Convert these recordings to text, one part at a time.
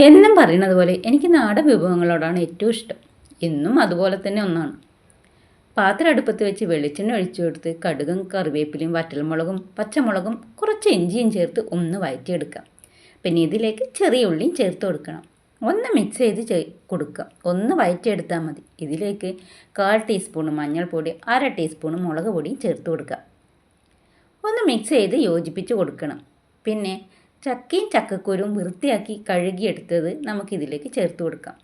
എന്നും പറയുന്നത് പോലെ എനിക്ക് നാടൻ വിഭവങ്ങളോടാണ് ഏറ്റവും ഇഷ്ടം. എന്നും അതുപോലെ തന്നെ ഒന്നാണ്. പാത്രം അടുപ്പത്ത് വെച്ച് വെളിച്ചെണ്ണ ഒഴിച്ചു കൊടുത്ത് കടുകും കറിവേപ്പിലയും വറ്റൽമുളകും പച്ചമുളകും കുറച്ച് ഇഞ്ചിയും ചേർത്ത് ഒന്ന് വഴറ്റിയെടുക്കാം. പിന്നെ ഇതിലേക്ക് ചെറിയ ഉള്ളിയും ചേർത്ത് കൊടുക്കണം. ഒന്ന് മിക്സ് ചെയ്ത് കൊടുക്കുക. ഒന്ന് വഴറ്റിയെടുത്താൽ മതി. ഇതിലേക്ക് 1/4 ടീസ്പൂൺ മഞ്ഞൾപ്പൊടി, 1/2 ടീസ്പൂൺ മുളക് പൊടിയും ചേർത്ത് കൊടുക്കുക. ഒന്ന് മിക്സ് ചെയ്ത് യോജിപ്പിച്ച് കൊടുക്കണം. പിന്നെ ചക്കയും ചക്കക്കുരും വൃത്തിയാക്കി കഴുകിയെടുത്തത് നമുക്കിതിലേക്ക് ചേർത്ത് കൊടുക്കാം.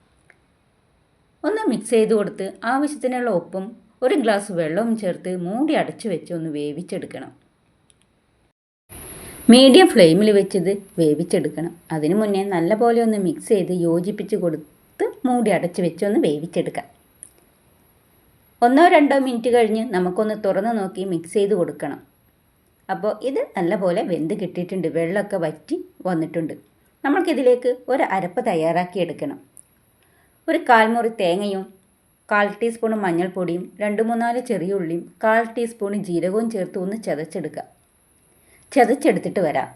ഒന്ന് മിക്സ് ചെയ്ത് കൊടുത്ത് ആവശ്യത്തിനുള്ള ഉപ്പും 1 ഗ്ലാസ് വെള്ളവും ചേർത്ത് മൂടി അടച്ചു വെച്ച് ഒന്ന് വേവിച്ചെടുക്കണം. മീഡിയം ഫ്ലെയിമിൽ വെച്ചത് വേവിച്ചെടുക്കണം. അതിനു മുന്നേ നല്ലപോലെ ഒന്ന് മിക്സ് ചെയ്ത് യോജിപ്പിച്ച് കൊടുത്ത് മൂടി അടച്ചു വെച്ച് ഒന്ന് വേവിച്ചെടുക്കാം. 1-2 മിനിറ്റ് കഴിഞ്ഞ് നമുക്കൊന്ന് തുറന്ന് നോക്കി മിക്സ് ചെയ്ത് കൊടുക്കണം. അപ്പോൾ ഇത് നല്ലപോലെ വെന്ത് കിട്ടിയിട്ടുണ്ട്. വെള്ളമൊക്കെ വറ്റി വന്നിട്ടുണ്ട്. നമ്മൾക്കിതിലേക്ക് ഒരു അരപ്പ് തയ്യാറാക്കി എടുക്കണം. 1/4 മുറി തേങ്ങയും 1/4 ടീസ്പൂൺ മഞ്ഞൾപ്പൊടിയും 2-3 ചെറിയ ഉള്ളിയും 1/4 ടീസ്പൂൺ ജീരകവും ചേർത്ത് ഒന്ന് ചതച്ചെടുക്കുക. ചതച്ചെടുത്തിട്ട് വരാം.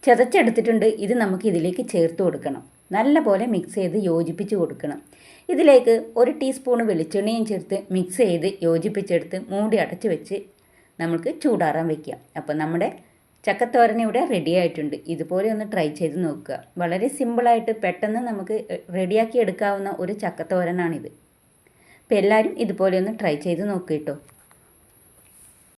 ചതച്ചെടുത്തിട്ടുണ്ട്. ഇത് നമുക്ക് ഇതിലേക്ക് ചേർത്ത് കൊടുക്കണം. നല്ലപോലെ മിക്സ് ചെയ്ത് യോജിപ്പിച്ച് കൊടുക്കണം. ഇതിലേക്ക് 1 ടീസ്പൂൺ വെളിച്ചെണ്ണയും ചേർത്ത് മിക്സ് ചെയ്ത് യോജിപ്പിച്ചെടുത്ത് മൂടി അടച്ച് വെച്ച് നമുക്ക് ചൂടാറാൻ വയ്ക്കാം. അപ്പോൾ നമ്മുടെ ചക്കത്തോരൻ ഇവിടെ റെഡി ആയിട്ടുണ്ട്. ഇതുപോലെ ഒന്ന് ട്രൈ ചെയ്ത് നോക്കുക. വളരെ സിമ്പിളായിട്ട് പെട്ടെന്ന് നമുക്ക് റെഡിയാക്കി എടുക്കാവുന്ന ഒരു ചക്കത്തോരനാണിത്. അപ്പോൾ എല്ലാവരും ഇതുപോലെ ഒന്ന് ട്രൈ ചെയ്ത് നോക്കുക കേട്ടോ.